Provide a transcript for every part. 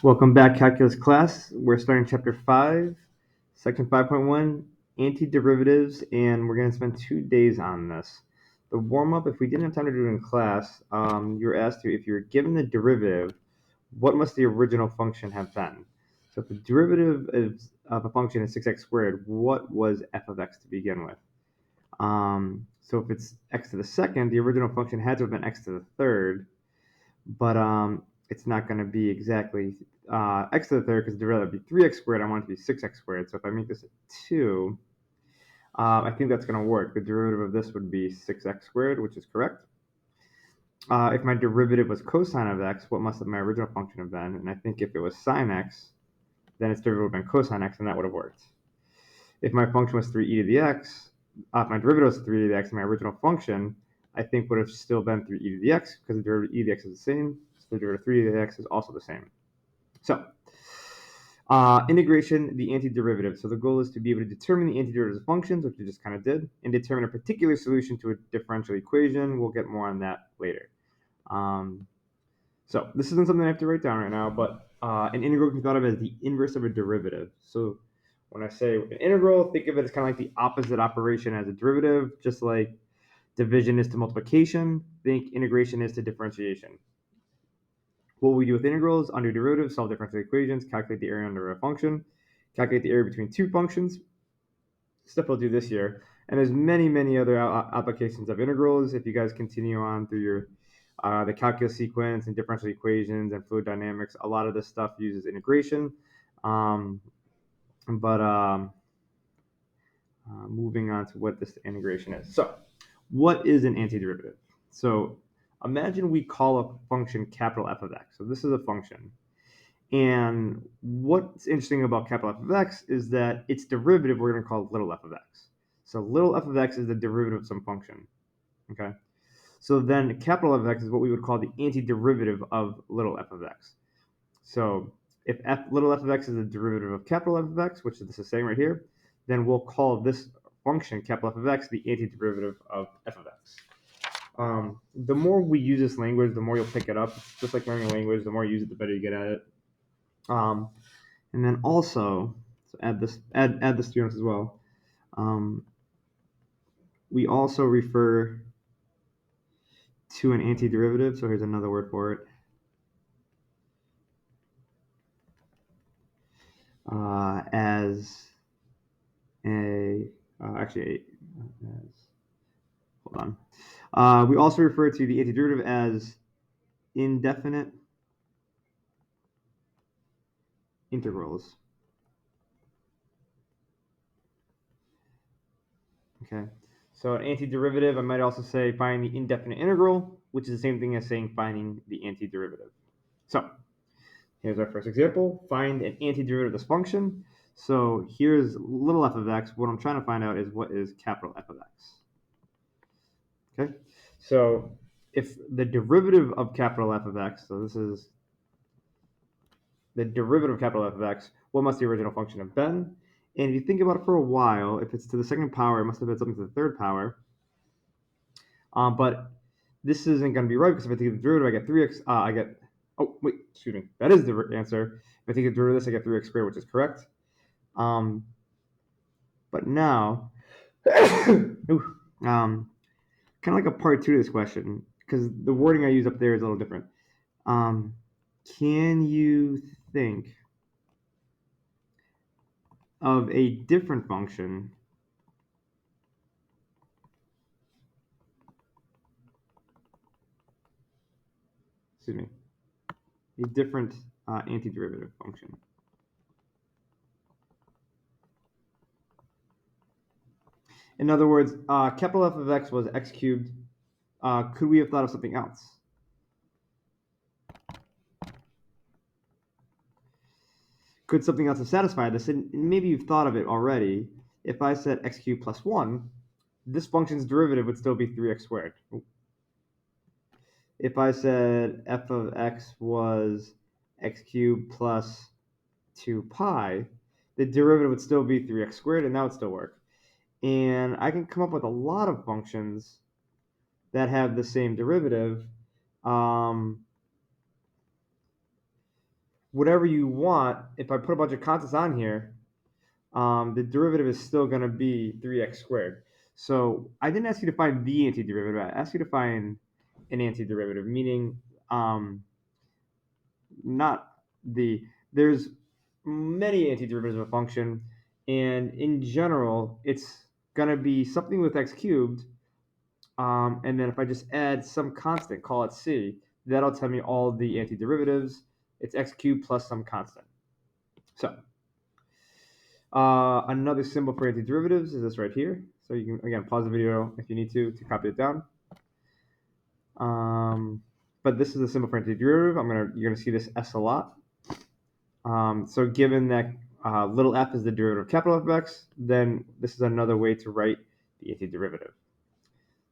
Welcome back, calculus class. We're starting chapter 5, section 5.1, antiderivatives, and we're going to spend 2 days on this. The warm-up, if we didn't have time to do it in class, you're asked to, if you're given the derivative, what must the original function have been? So if the derivative of a function is 6x squared, what was f of x to begin with? So if it's x to the second, the original function had to have been x to the third, but it's not going to be exactly x to the third because the derivative would be 3x squared. I want it to be 6x squared. So if I make this a 2, I think that's going to work. The derivative of this would be 6x squared, which is correct. If my derivative was cosine of x, what must my original function have been? And I think if it was sine x, then its derivative would have been cosine x, and that would have worked. If my function was 3e to the x, if my derivative was 3e to the x, my original function, I think would have still been 3e to the x because the derivative of e to the x is the same. So the derivative of 3e to the x is also the same. So integration, the antiderivative. So the goal is to be able to determine the antiderivatives of functions, which we just kind of did, and determine a particular solution to a differential equation. We'll get more on that later. So this isn't something I have to write down right now, but an integral can be thought of as the inverse of a derivative. So when I say an integral, think of it as kind of like the opposite operation as a derivative, just like division is to multiplication. Think integration is to differentiation. What we do with integrals, undo derivatives, solve differential equations, calculate the area under a function, calculate the area between two functions. Stuff we'll do this year. And there's many other applications of integrals. If you guys continue on through your the calculus sequence and differential equations and fluid dynamics, a lot of this stuff uses integration. Moving on to what this integration is. So what is an antiderivative? So imagine we call a function capital F of x. So this is a function. And what's interesting about capital F of x is that its derivative we're going to call little f of x. So little f of x is the derivative of some function. Okay. So then capital F of x is what we would call the antiderivative of little f of x. So if little f of x is the derivative of capital F of x, which this is saying right here, then we'll call this function capital F of x the antiderivative of f of x. The more we use this language, the more you'll pick it up. It's just like learning a language, the more you use it, the better you get at it. And then also, so add the students as well. We also refer to an antiderivative. So here's another word for it. As a hold on. We also refer to the antiderivative as indefinite integrals. Okay. So an antiderivative, I might also say find the indefinite integral, which is the same thing as saying finding the antiderivative. So here's our first example. Find an antiderivative of this function. So here's little f of x. What I'm trying to find out is what is capital F of x. Okay. So if the derivative of capital F of x, so this is the derivative of capital F of x, what must the original function have been? And if you think about it for a while, if it's to the second power, it must have been something to the third power. But this isn't going to be right because if I take the derivative, I get 3x. That is the answer. If I take the derivative of this, I get 3x squared, which is correct. But now, kind of like a part 2 to this question, because the wording I use up there is a little different. Can you think of a different function a different antiderivative function? In other words, capital F of x was x cubed. Could we have thought of something else? Could something else have satisfied this? And maybe you've thought of it already. If I said x cubed plus 1, this function's derivative would still be 3x squared. If I said f of x was x cubed plus 2 pi, the derivative would still be 3x squared, and that would still work. And I can come up with a lot of functions that have the same derivative whatever you want, if I put a bunch of constants on here, the derivative is still going to be 3x squared. So I didn't ask you to find the antiderivative. I asked you to find an antiderivative, meaning not the, there's many antiderivatives of a function, and in general, it's going to be something with x cubed, and then if I just add some constant, call it c, that'll tell me all the antiderivatives. It's x cubed plus some constant. So another symbol for antiderivatives is this right here. So you can, again, pause the video if you need to copy it down. But this is a symbol for antiderivative. You're gonna see this s a lot. So given that little f is the derivative of capital F of x, then this is another way to write the antiderivative.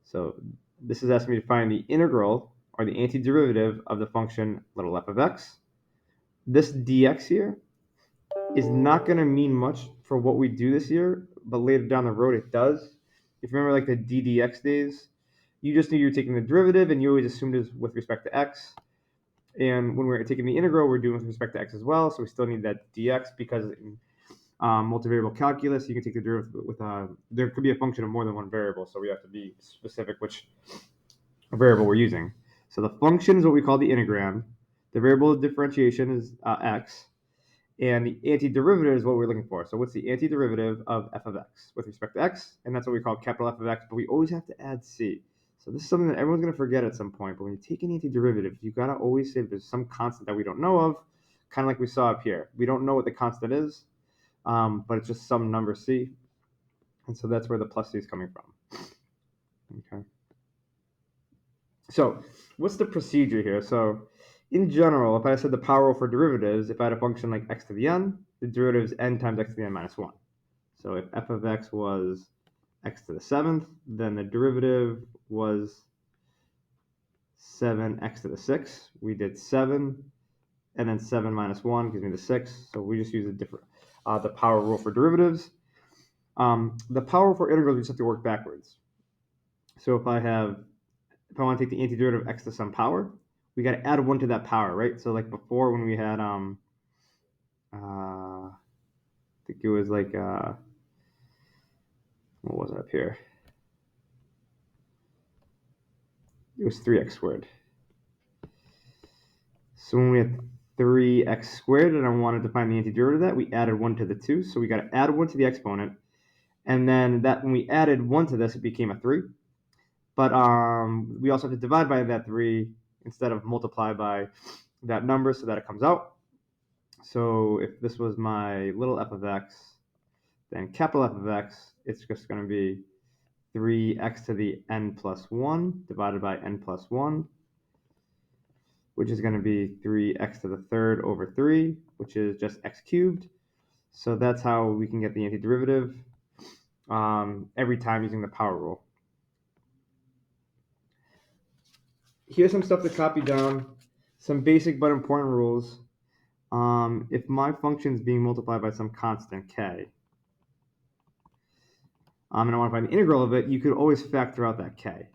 So this is asking me to find the integral or the antiderivative of the function little f of x. This dx here is not going to mean much for what we do this year, but later down the road it does. If you remember like the ddx days, you just knew you were taking the derivative and you always assumed it was with respect to x. And when we're taking the integral, we're doing with respect to x as well. So we still need that dx because in multivariable calculus, you can take the derivative with there could be a function of more than one variable. So we have to be specific which variable we're using. So the function is what we call the integrand. The variable of differentiation is x. And the antiderivative is what we're looking for. So what's the antiderivative of f of x with respect to x? And that's what we call capital F of x, but we always have to add c. So this is something that everyone's going to forget at some point. But when you take an antiderivative, you got to always say there's some constant that we don't know of, kind of like we saw up here. We don't know what the constant is, but it's just some number c. And so that's where the plus c is coming from. Okay. So what's the procedure here? So in general, if I said the power rule for derivatives, if I had a function like x to the n, the derivative is n times x to the n minus 1. So if f of x was x to the 7th, then the derivative was 7x to the 6th. We did 7, and then 7 minus 1 gives me the 6. So we just use the power rule for derivatives. The power rule for integrals, we just have to work backwards. So if I want to take the antiderivative of x to some power, we got to add 1 to that power, right? So like before when we had, I think it was like, what was it up here? It was 3x squared. So when we had 3x squared and I wanted to find the antiderivative of that, we added 1 to the 2. So we got to add 1 to the exponent. And then that when we added 1 to this, it became a 3. But we also have to divide by that 3 instead of multiply by that number so that it comes out. So if this was my little f of x, then capital F of x, it's just going to be 3x to the n plus 1 divided by n plus 1, which is going to be 3x to the third over 3, which is just x cubed. So that's how we can get the antiderivative every time using the power rule. Here's some stuff to copy down, some basic but important rules. If my function is being multiplied by some constant k, and I want to find the integral of it, you could always factor out that k.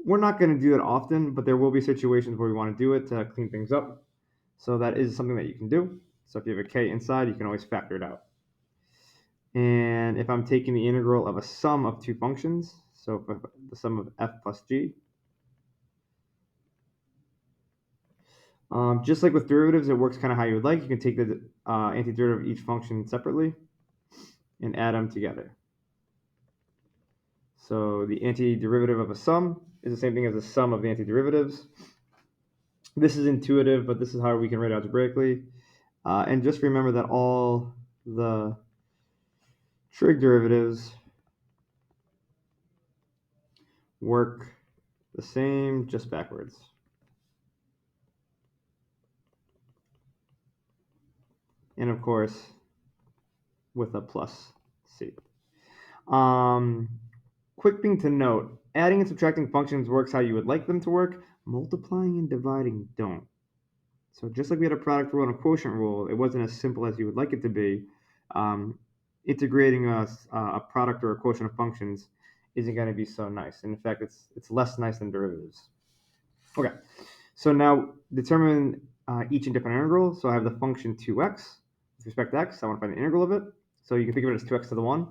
We're not going to do that often, but there will be situations where we want to do it to clean things up. So that is something that you can do. So if you have a k inside, you can always factor it out. And if I'm taking the integral of a sum of two functions, so the sum of f plus g, just like with derivatives, it works kind of how you would like. You can take the antiderivative of each function separately and add them together. So the antiderivative of a sum is the same thing as the sum of the antiderivatives. This is intuitive, but this is how we can write algebraically. And just remember that all the trig derivatives work the same, just backwards. And of course, with a plus c. Quick thing to note, adding and subtracting functions works how you would like them to work. Multiplying and dividing don't. So just like we had a product rule and a quotient rule, it wasn't as simple as you would like it to be. Integrating a product or a quotient of functions isn't going to be so nice. And in fact, it's less nice than derivatives. Okay, so now determine each in different integrals. So I have the function 2x with respect to x. I want to find the integral of it. So you can think of it as 2x to the 1.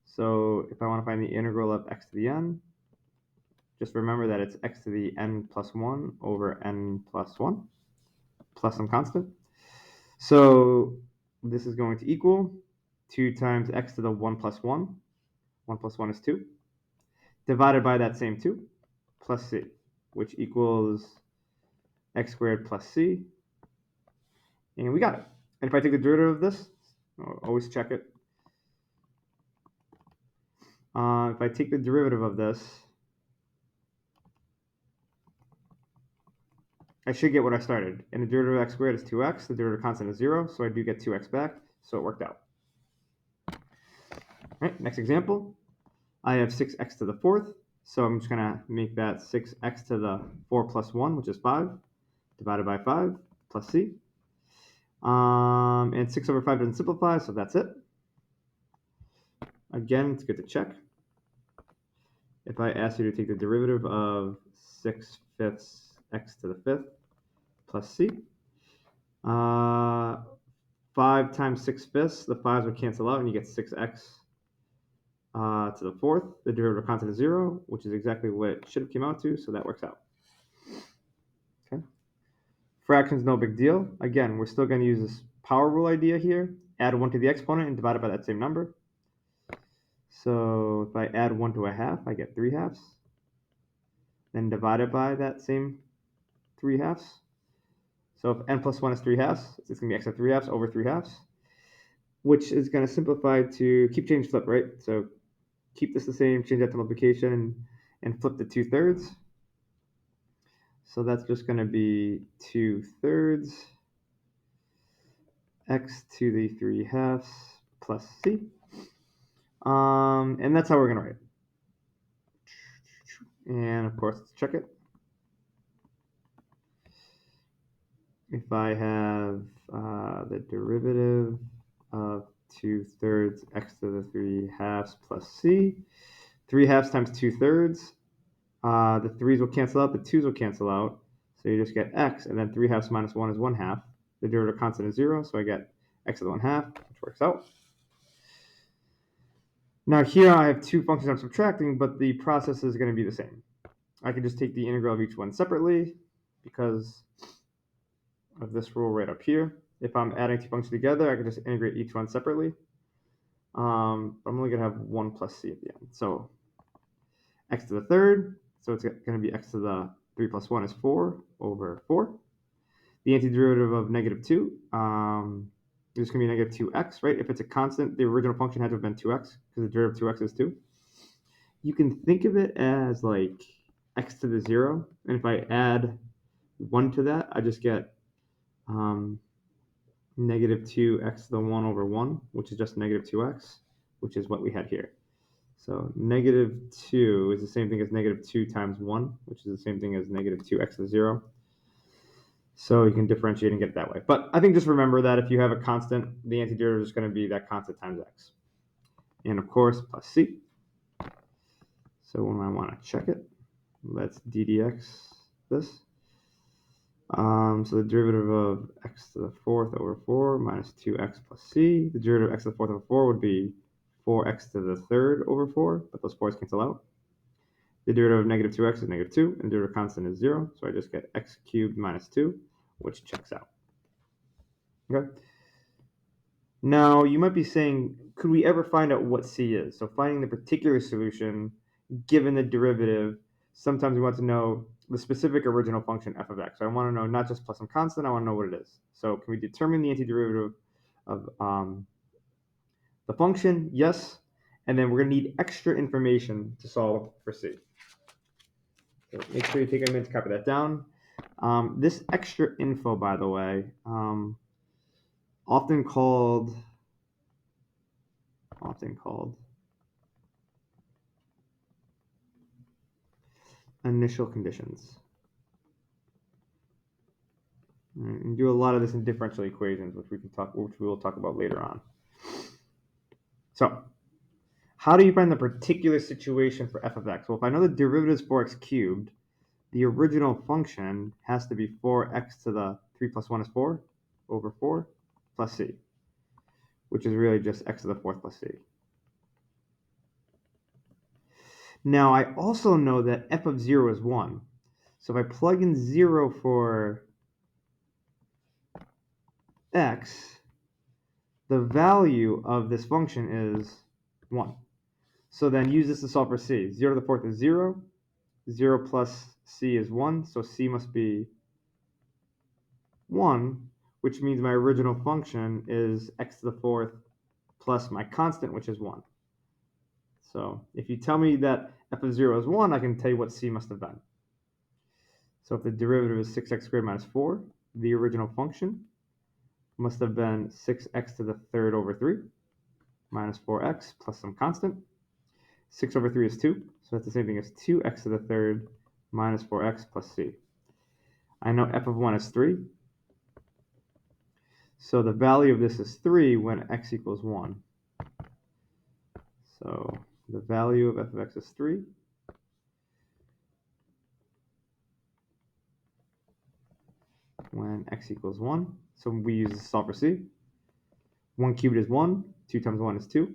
So if I want to find the integral of x to the n, just remember that it's x to the n plus 1 over n plus 1 plus some constant. So this is going to equal 2 times x to the 1 plus 1. 1 plus 1 is 2. Divided by that same 2 plus c, which equals x squared plus c. And we got it. And if I take the derivative of this, always check it. If I take the derivative of this, I should get what I started. And the derivative of x squared is 2x. The derivative constant is 0, so I do get 2x back. So it worked out. All right, next example. I have 6x to the 4th. So I'm just going to make that 6x to the 4 plus 1, which is 5, divided by 5, plus c. And 6 over 5 doesn't simplify, so that's it. Again, it's good to check. If I ask you to take the derivative of 6/5 x to the 5th plus c, 5 times 6/5, the 5s would cancel out and you get 6x to the 4th. The derivative constant is 0, which is exactly what it should have came out to, so that works out. Okay. Fractions, no big deal. Again, we're still going to use this power rule idea here. Add 1 to the exponent and divide it by that same number. So if I add 1 to a half, I get 3 halves. Then divide it by that same 3 halves. So if n plus 1 is 3 halves, it's going to be x of 3 halves over 3 halves, which is going to simplify to keep, change, flip, right? So keep this the same, change that to multiplication, and flip to 2/3. So that's just going to be 2/3 x to the 3 halves plus c. And that's how we're going to write it. And of course, let's check it. If I have the derivative of 2/3 x to the 3 halves plus c, 3 halves times 2/3, the 3's will cancel out, the 2's will cancel out, so you just get x, and then 3 halves minus 1 is 1 half. The derivative constant is 0, so I get x to the 1 half, which works out. Now here I have two functions I'm subtracting, but the process is going to be the same. I can just take the integral of each one separately because of this rule right up here. If I'm adding two functions together, I can just integrate each one separately. I'm only going to have 1 plus c at the end. So x to the 3rd, so it's going to be x to the 3 plus 1 is 4 over 4. The antiderivative of -2 is going to be -2x, right? If it's a constant, the original function had to have been 2x because the derivative of 2x is 2. You can think of it as like x to the 0, and if I add 1 to that, I just get -2x to the 1 over 1, which is just -2x, which is what we had here. So -2 is the same thing as -2 times 1, which is the same thing as -2x to the 0. So you can differentiate and get it that way. But I think just remember that if you have a constant, the antiderivative is going to be that constant times x. And of course, plus c. So when I want to check it, let's ddx this. So the derivative of x to the 4th over 4 minus 2x plus c. The derivative of x to the 4th over 4 would be 4x to the 3rd over 4, but those 4's cancel out. The derivative of -2x is -2, and the derivative constant is 0, so I just get x cubed minus 2, which checks out. Okay. Now, you might be saying, could we ever find out what c is? So finding the particular solution given the derivative, sometimes we want to know the specific original function f of x. So I want to know not just plus some constant, I want to know what it is. So can we determine the antiderivative of the function? Yes. And then we're going to need extra information to solve for c. So make sure you take a minute to copy that down. This extra info, by the way, often called initial conditions. And do a lot of this in differential equations, which we will talk about later on. So, how do you find the particular situation for f of x? Well, if I know the derivative is 4x cubed, the original function has to be 4x to the 3 plus 1 is 4 over 4 plus c, which is really just x to the fourth plus c. Now, I also know that f of 0 is 1. So if I plug in 0 for x, the value of this function is 1. So then use this to solve for c. 0 to the fourth is 0. 0 plus c is 1, so c must be 1, which means my original function is x to the fourth plus my constant, which is 1. So if you tell me that f of 0 is 1, I can tell you what c must have been. So if the derivative is 6x squared minus 4, the original function must have been 6x to the third over 3 minus 4x plus some constant. 6 over 3 is 2, so that's the same thing as 2x to the third minus 4x plus c. I know f of 1 is 3, so the value of this is 3 when x equals 1. So the value of f of x is 3. When x equals 1. So we use this to solve for c. 1 cubed is 1. 2 times 1 is 2.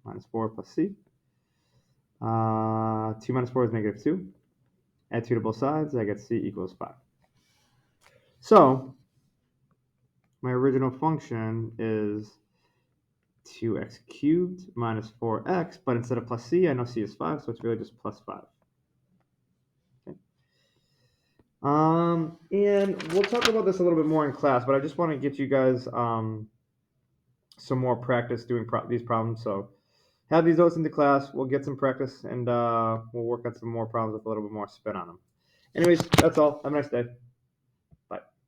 Minus 4 plus c. 2 minus 4 is negative 2. Add 2 to both sides. I get c equals 5. So my original function is 2x cubed minus 4x, but instead of plus c, I know c is 5, so it's really just plus 5. Okay. And we'll talk about this a little bit more in class, but I just want to get you guys some more practice doing these problems. So have these notes into class. We'll get some practice, and we'll work on some more problems with a little bit more spin on them. Anyways, that's all. Have a nice day.